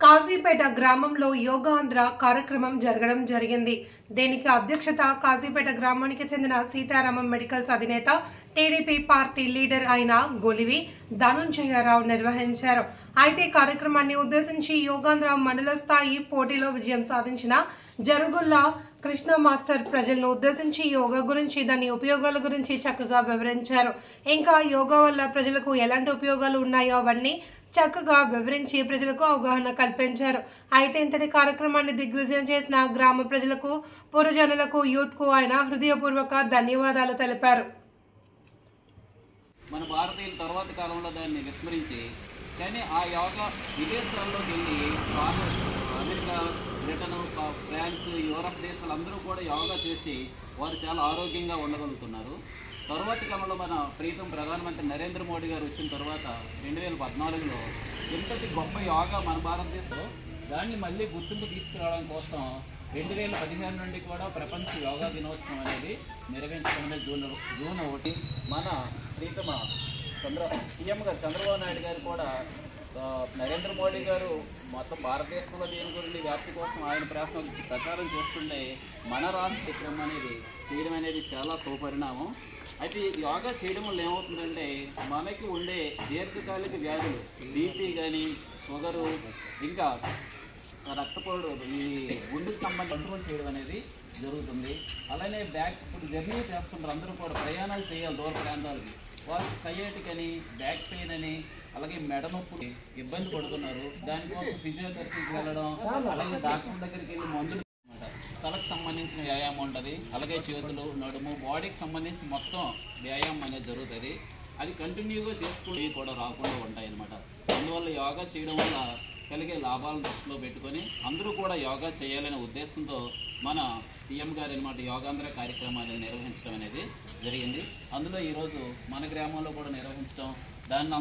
కాజీపేట గ్రామంలో యోగాంధ్ర కార్యక్రమం జరగడం జరిగింది. దీనికి అధ్యక్షత కాజీపేట గ్రామానికి చెందిన సీతారామం మెడికల్స్ అధినేత టీడీపీ పార్టీ లీడర్ అయిన గొలివి ధనుంజయరావు నిర్వహించారు. అయితే కార్యక్రమాన్ని ఉద్దేశించి యోగాంధ్ర మండల స్థాయి పోటీలో విజయం సాధించిన జరుగుల్లా కృష్ణ మాస్టర్ ప్రజలను ఉద్దేశించి యోగా గురించి, దాని ఉపయోగాల గురించి చక్కగా వివరించారు. ఇంకా యోగా వల్ల ప్రజలకు ఎలాంటి ఉపయోగాలు ఉన్నాయో అవన్నీ చక్కగా వివరించి ప్రజలకు అవగాహన కల్పించారు. అయితే ఇంతటి కార్యక్రమాన్ని దిగ్విజయం చేసిన గ్రామ ప్రజలకు, పురజనులకు, యూత్కు ఆయన హృదయపూర్వక ధన్యవాదాలు తెలిపారు. మన భారతీయుల తర్వాత కాలంలో దాన్ని విస్మరించి, కానీ ఆ యోగా విదేశాల్లోకి వెళ్ళి అమెరికా, బ్రిటన్, ఫ్రాన్స్, యూరప్ దేశాలు అందరూ కూడా యోగా చేసి వారు చాలా ఆరోగ్యంగా ఉండగలుగుతున్నారు. తరువాతి కాలంలో మన ప్రీతం ప్రధానమంత్రి నరేంద్ర మోడీ గారు వచ్చిన తర్వాత 2014లో ఇంతటి గొప్ప యోగా మన భారతదేశంలో దాన్ని మళ్ళీ గుర్తింపు తీసుకురావడం కోసం 2015 నుండి కూడా ప్రపంచ యోగా దినోత్సవం అనేది నిర్వహించడం జూన్ 1 మన ప్రీతమ సీఎం గారు చంద్రబాబు నాయుడు గారు కూడా నరేంద్ర మోడీ గారు మొత్తం భారతదేశంలో దీని గురించి వ్యాప్తి కోసం ఆయన ప్రచారం చేస్తుండే మన రాష్ట్ర చిత్రం అనేది చేయడం అనేది చాలా సుపరిణామం. అయితే యోగా చేయడం వల్ల ఏమవుతుందంటే మనకి ఉండే దీర్ఘకాలిక వ్యాధులు, బీపీ కానీ, షుగరు, ఇంకా రక్తపోటు, ఈ గుండెకు సంబంధించి కంట్రోల్ చేయడం అనేది జరుగుతుంది. అలానే ఇప్పుడు జర్నీ చేస్తుంటారు, అందరూ కూడా ప్రయాణాలు చేయాలి దూర ప్రాంతాలకి. వాళ్ళకి సయాటిక్ అని, బ్యాక్ పెయిన్ అని, అలాగే మెడ నొప్పులు ఇబ్బంది పడుతున్నారు. దానికోసం ఫిజియోథెరపీకి వెళ్ళడం, అలాగే డాక్టర్ దగ్గరికి వెళ్ళి మందులు అనమాట. తలకు సంబంధించిన వ్యాయామం ఉంటుంది, అలాగే చేతులు, నడుము, బాడీకి సంబంధించి మొత్తం వ్యాయామం అనేది జరుగుతుంది. అది కంటిన్యూగా చేసుకుంటే కూడా రాకుండా ఉంటాయి అన్నమాట. అందువల్ల యోగా చేయడం వల్ల కలిగే లాభాలను దృష్టిలో పెట్టుకొని అందరూ కూడా యోగా చేయాలనే ఉద్దేశంతో మన సీఎం గారు అనమాట యోగాంధ్ర కార్యక్రమాన్ని నిర్వహించడం అనేది జరిగింది. అందులో ఈరోజు మన గ్రామంలో కూడా నిర్వహించడం, దాన్ని